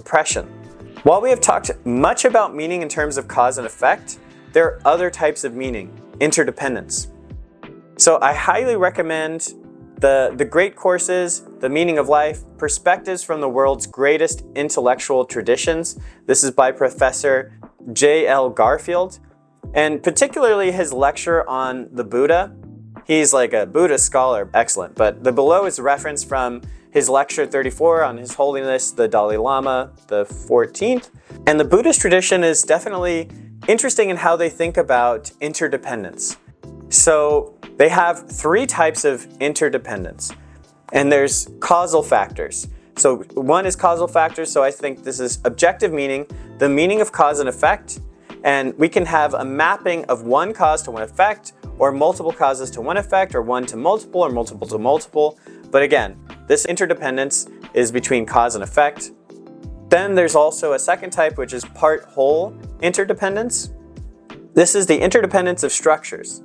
compression. While we have talked much about meaning in terms of cause and effect, there are other types of meaning, interdependence. So I highly recommend the great courses, The Meaning of Life, Perspectives from the World's Greatest Intellectual Traditions. This is by Professor J.L. Garfield, and particularly his lecture on the Buddha. He's like a Buddhist scholar, excellent, but the below is a reference from his lecture 34 on His Holiness the Dalai Lama the 14th. And the Buddhist tradition is definitely interesting in how they think about interdependence. So they have three types of interdependence, and there's causal factors. So one is causal factors, so I think this is objective meaning, the meaning of cause and effect, and we can have a mapping of one cause to one effect, or multiple causes to one effect, or one to multiple, or multiple to multiple. But again, this interdependence is between cause and effect. Then there's also a second type, which is part-whole interdependence. This is the interdependence of structures.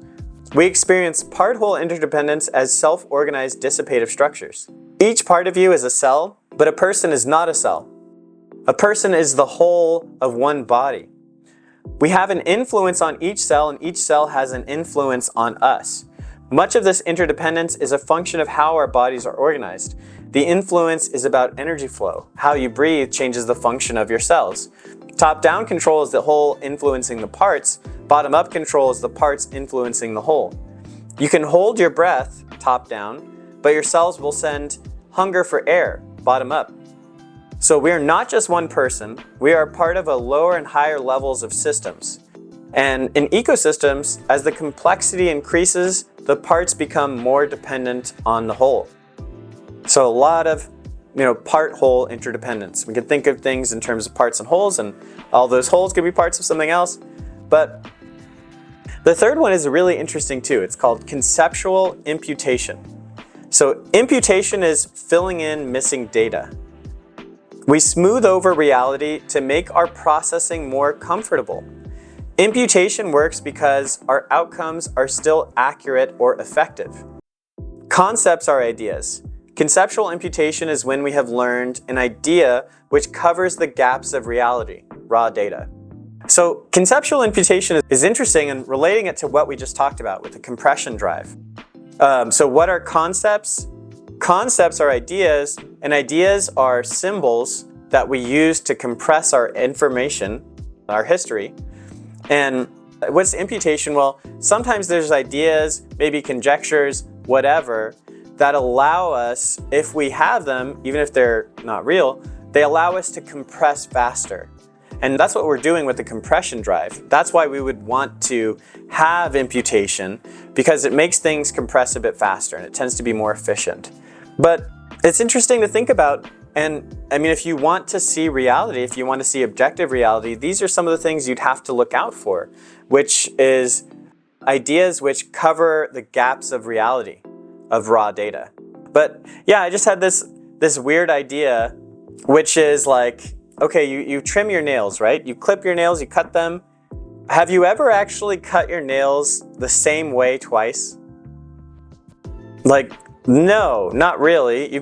We experience part-whole interdependence as self-organized dissipative structures. Each part of you is a cell, but a person is not a cell. A person is the whole of one body. We have an influence on each cell, and each cell has an influence on us. Much of this interdependence is a function of how our bodies are organized. The influence is about energy flow. How you breathe changes the function of your cells. Top-down control is the whole influencing the parts. Bottom-up control is the parts influencing the whole. You can hold your breath, top-down, but your cells will send hunger for air, bottom-up. So we are not just one person, we are part of a lower and higher levels of systems. And in ecosystems, as the complexity increases, the parts become more dependent on the whole. So a lot of part-whole interdependence. We can think of things in terms of parts and wholes, and all those wholes could be parts of something else. But the third one is really interesting too. It's called conceptual imputation. So imputation is filling in missing data. We smooth over reality to make our processing more comfortable. Imputation works because our outcomes are still accurate or effective. Concepts are ideas. Conceptual imputation is when we have learned an idea which covers the gaps of reality, raw data. So conceptual imputation is interesting in relating it to what we just talked about with the compression drive. So what are concepts? Concepts are ideas, and ideas are symbols that we use to compress our information, our history. And what's imputation? Well, sometimes there's ideas, maybe conjectures, whatever, that allow us, if we have them, even if they're not real, they allow us to compress faster. And that's what we're doing with the compression drive. That's why we would want to have imputation, because it makes things compress a bit faster and it tends to be more efficient. But it's interesting to think about, and I mean, if you want to see reality, if you want to see objective reality, these are some of the things you'd have to look out for, which is ideas which cover the gaps of reality, of raw data. But yeah, I just had this weird idea, which is like, okay, you trim your nails, right? You clip your nails, you cut them. Have you ever actually cut your nails the same way twice? Like, no, not really. You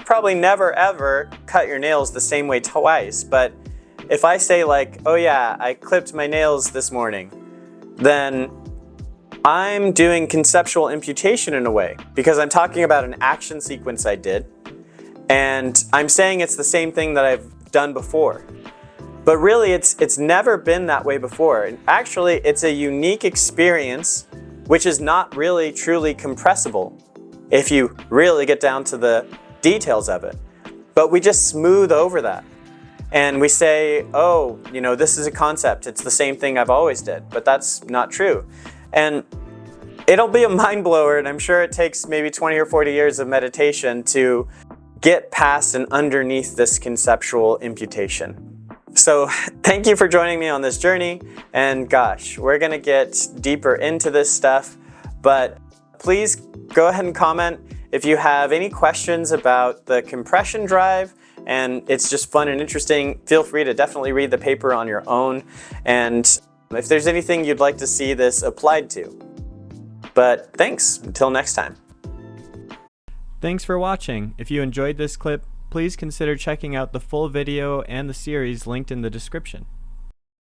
probably never ever cut your nails the same way twice. But if I say like, oh yeah, I clipped my nails this morning, then I'm doing conceptual imputation in a way, because I'm talking about an action sequence I did, and I'm saying it's the same thing that I've done before. But really, it's never been that way before. And actually, it's a unique experience which is not really truly compressible if you really get down to the details of it. But we just smooth over that. And we say, oh, this is a concept. It's the same thing I've always did. But that's not true. And it'll be a mind blower, and I'm sure it takes maybe 20 or 40 years of meditation to get past and underneath this conceptual imputation. So thank you for joining me on this journey, and gosh, we're gonna get deeper into this stuff, but please go ahead and comment if you have any questions about the compression drive, and it's just fun and interesting. Feel free to definitely read the paper on your own, and if there's anything you'd like to see this applied to. But thanks, until next time. Thanks for watching. If you enjoyed this clip, please consider checking out the full video and the series linked in the description.